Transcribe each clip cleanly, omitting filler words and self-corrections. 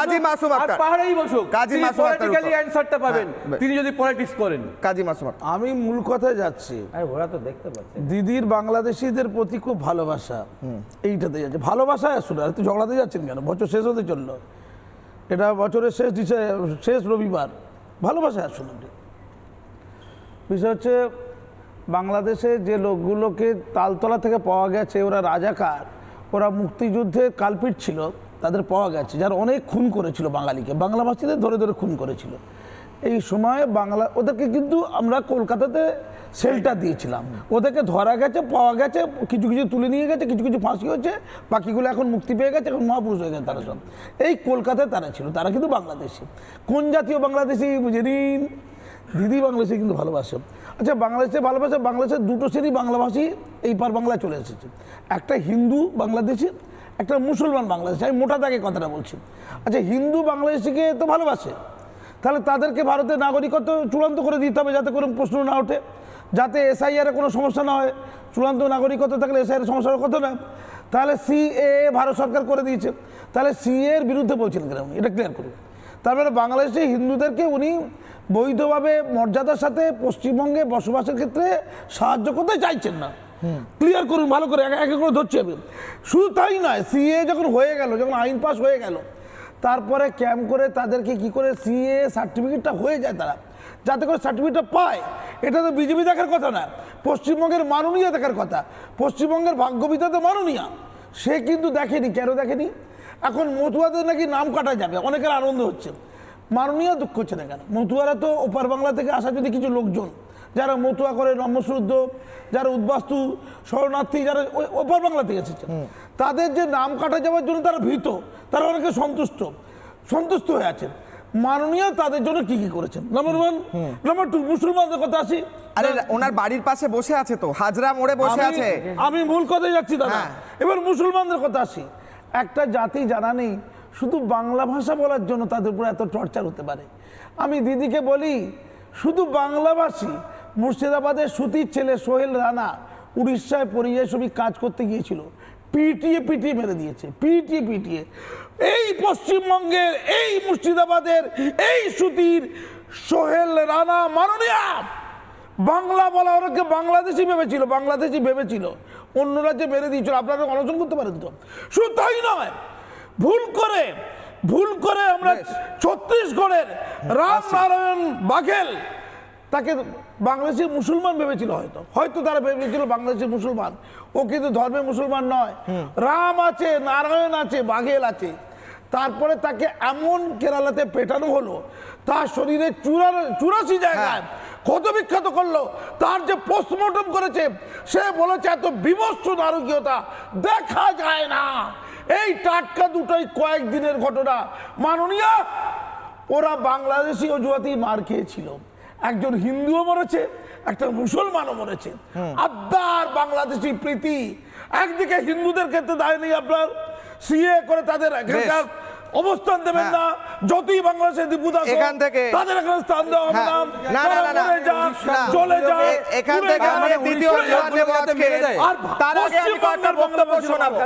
কাজী মাসুম আক্তার পাহাড়েই বসুক, কাজী মাসুম আক্তার পলিটিক্যালি অ্যানসারটা পাবেন তিনি যদি পলিটিক্স করেন। কাজী মাসুম আক্তার। আমি মূল কথায় যাচ্ছি, ওরা তো দেখতে পাচ্ছে দিদির বাংলাদেশিদের প্রতি খুব ভালোবাসা, এইটাতে যাচ্ছে। ভালোবাসায় আসুন, আর তো ঝগড়াতে যাচ্ছেন কেন? বছর শেষ হতে চললো, এটা বছরের শেষ রবিবার, ভালোবাসায় আসুন আপনি। বিষয় হচ্ছে বাংলাদেশে যে লোকগুলোকে তালতলা থেকে পাওয়া গেছে, ওরা রাজাকার, ওরা মুক্তিযুদ্ধে কালপিট ছিল, তাদের পাওয়া গেছে, যারা অনেক খুন করেছিল বাঙালিকে, বাংলাভাষীদের ধরে ধরে খুন করেছিল। এই সময় ওদেরকে কিন্তু আমরা কলকাতাতে শেল্টার দিয়েছিলাম, ওদেরকে ধরা গেছে, পাওয়া গেছে, কিছু কিছু তুলে নিয়ে গেছে, কিছু কিছু ফাঁসি হয়েছে, বাকিগুলো এখন মুক্তি পেয়ে গেছে, এখন মহাপুরুষ হয়ে গেছে তারা সব। এই কলকাতায় তারা ছিল, তারা কিন্তু বাংলাদেশি। কোন জাতীয় বাংলাদেশি বুঝে নিন, দিদি বাংলাদেশি কিন্তু ভালোবাসে। আচ্ছা, বাংলাদেশে ভালোবাসে, বাংলাদেশের দুটো শ্রেণী বাংলাভাষী এই পার বাংলায় চলে এসেছে, একটা হিন্দু বাংলাদেশি, একটা মুসলমান বাংলাদেশি। আমি মোটা দাগে কথাটা বলছি। আচ্ছা, হিন্দু বাংলাদেশিকে তো ভালোবাসে, তাহলে তাদেরকে ভারতের নাগরিকত্ব চূড়ান্ত করে দিতে হবে, যাতে কোনো প্রশ্ন না ওঠে, যাতে এসআইআর কোনো সমস্যা না হয়। চূড়ান্ত নাগরিকত্ব থাকলে এসআইআর সমস্যার কথা না। তাহলে সিএএ ভারত সরকার করে দিয়েছে, তাহলে সিএ এর বিরুদ্ধে বলছিলেন কেন? এটা ক্লিয়ার করুন। তারপরে বাংলাদেশে হিন্দুদেরকে উনি বৈধভাবে মর্যাদার সাথে পশ্চিমবঙ্গে বসবাসের ক্ষেত্রে সাহায্য করতে চাইছেন না। ক্লিয়ার করুন ভালো করে, এক করে ধরছি আমি। শুধু তাই নয়, সিএ যখন হয়ে গেল, যখন আইন পাস হয়ে গেল, তারপরে ক্যাম্প করে তাদেরকে কি করে সিএ সার্টিফিকেটটা হয়ে যায় তারা, যাতে করে সার্টিফিকেটটা পায়। এটা তো বিজেপি দেখার কথা না, পশ্চিমবঙ্গের মাননীয় দেখার কথা। পশ্চিমবঙ্গের ভাগ্যবিধাতা মাননীয়, সে কিন্তু দেখেনি। কেন দেখেনি? এখন মতুয়াদের নাকি নাম কাটা যাবে, অনেকের আনন্দ হচ্ছে, মাননীয় দুঃখ হচ্ছে না কেন? মতুয়ারা তো ওপার বাংলা থেকে আসা যদি কিছু লোকজন যারা মতুয়া করে, নম্রশ্রদ্ধ, যারা উদ্বাস্তু, শরণার্থী, যারা ওপার বাংলা থেকে এসেছে, তাদের যে নাম কাটা যাওয়ার জন্য তারা ভীত, তারা অনেকে সন্তুষ্ট হয়ে আছেন। মাননীয় তাদের জন্য কি কি করেছেন? নাম্বার 1। নাম্বার 2, মুসলমানদের কথা আসি। আরে ওনার বাড়ির পাশে বসে আছে তো, হাজরা মোড়ে বসে আছে। আমি মূল কথায় যাচ্ছি দাদা। এবার মুসলমানদের কথা আসি। একটা জাতি জানা নেই শুধু বাংলা ভাষা বলার জন্য তাদের উপর এত টর্চার হতে পারে। আমি দিদিকে বলি, শুধু বাংলাভাষী মুর্শিদাবাদের সুতির ছেলে সোহেল রানা উড়িষ্যায় পরিযায়ী শ্রমিক কাজ করতে গিয়েছিল, পিটিয়ে মেরে দিয়েছে, পিটিয়ে। এই পশ্চিমবঙ্গের, এই মুর্শিদাবাদের, এই সুতির সোহেল রানা মাননীয় বাংলা বলা, ওনাকে বাংলাদেশি ভেবেছিল, অন্য রাজ্যে মেরে দিয়েছিল। আপনারা অনশন করতে পারেন তো? শুধু তাই নয়, ভুল করে আমরা ছত্তিশগড়ের রামনারায়ণ বাঘেল, তাকে বাংলাদেশি মুসলমান ভেবেছিল, হয়তো তারা ভেবেছিল বাংলাদেশি মুসলমান। ও কিন্তু ধর্মে মুসলমান নয়। রাম আছে, নারায়ণ আছে, বাঘেল আছে। তারপরে তাকে এমন কেরালাতে পেটানো হলো, তার শরীরে 84 জায়গায় ক্ষত বিক্ষত করলো। তার যে পোস্টমর্টম করেছে, সে বলেছে এত বিভৎস নারকীয়তা দেখা যায় না। এই টাটকা দুটোই কয়েকদিনের ঘটনা। মাননীয়, ওরা বাংলাদেশি অজুহাতেই মার খেয়েছিল। একজন হিন্দুও মরেছে, একটা মুসলমানও মরেছে। আব্বার বাংলাদেশি প্রীতি। একদিকে হিন্দুদের ক্ষেত্রে দায় নেই আপনার, সিএ করে তাদের অবস্থান দেবেন না, যতই বাংলাদেশের দীপুদাস এখান থেকে তাদের এখানে স্থান দেওয়া হবে না। চলে যাক, এখান থেকে আমাদের দ্বিতীয় তার আগে আমি কয়েকটা বক্তব্য শোনাবো।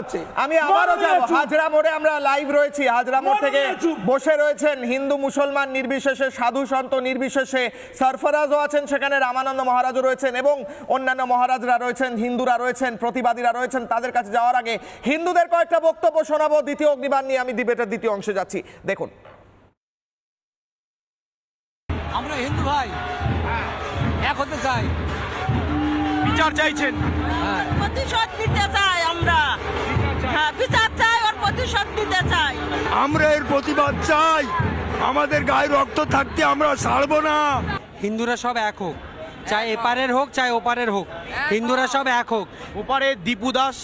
আমি আবারও যাব, হাজরা মোড়ে আমরা লাইভ রয়েছি। হাজরা মোড় থেকে বসে রয়েছেন হিন্দু মুসলমান নির্বিশেষে, সাধু সন্ত নির্বিশেষে, সরফরাজও আছেন সেখানে, রামানন্দ মহারাজও রয়েছেন এবং অন্যান্য মহারাজরা রয়েছেন, হিন্দুরা রয়েছেন, প্রতিবাদীরা রয়েছেন। তাদের কাছে যাওয়ার আগে হিন্দুদের কয়েকটা বক্তব্য শোনাবো। দ্বিতীয় অগ্নিবাণ নিয়ে আমি ডিবেটের দ্বিতীয় অংশে যাচ্ছি, দেখুন। আমরা হিন্দু ভাই এক হতে চাই, বিচার চাইছেন, প্রতিশোধ নিতে চাই আমরা। হ্যাঁ, বিচার চাই, ওর প্রতিশোধ নিতে চাই। আমরা এর প্রতিবাদ চাই, আমাদের গায়ে রক্ত থাকতে আমরা ছাড়বো না। হিন্দুরা সব এক হোক, চাই এপারের হোক চাই ওপারের হোক, হিন্দুরা সব এক হোক। ওপারে দীপু দাস,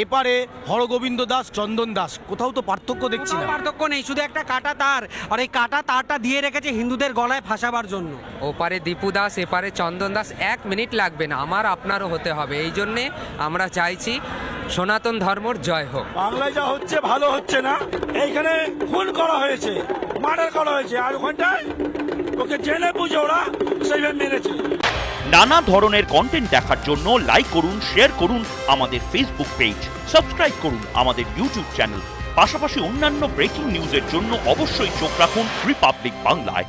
এপারে হরগোবিন্দ দাস, চন্দন দাস, কোথাও তো পার্থক্য দেখছি না। পার্থক্য নেই, শুধু একটা কাটা তার, আর এই কাটা তারটা দিয়ে রেখেছে হিন্দুদের গলায় ফাঁসাবার জন্য। ওপারে দীপু দাস, এপারে চন্দন দাস, 1 মিনিট লাগবে না, আমার আপনারও হতে হবে। এই জন্যে আমরা চাইছি সনাতন ধর্মর জয় হোক। বাংলায় যা হচ্ছে ভালো হচ্ছে না। এইখানে খুন করা হয়েছে, মার্ডার করা হয়েছে, আর ওখানটায় ওকে জেনে বুঝে ওরা সেইভাবে মেরেছে। নানা ধরনের কন্টেন্ট দেখার জন্য লাইক করুন, শেয়ার করুন আমাদের ফেসবুক পেজ, সাবস্ক্রাইব করুন আমাদের ইউটিউব চ্যানেল। পাশাপাশি অন্যান্য ব্রেকিং নিউজের জন্য অবশ্যই চোখ রাখুন রিপাবলিক বাংলায়।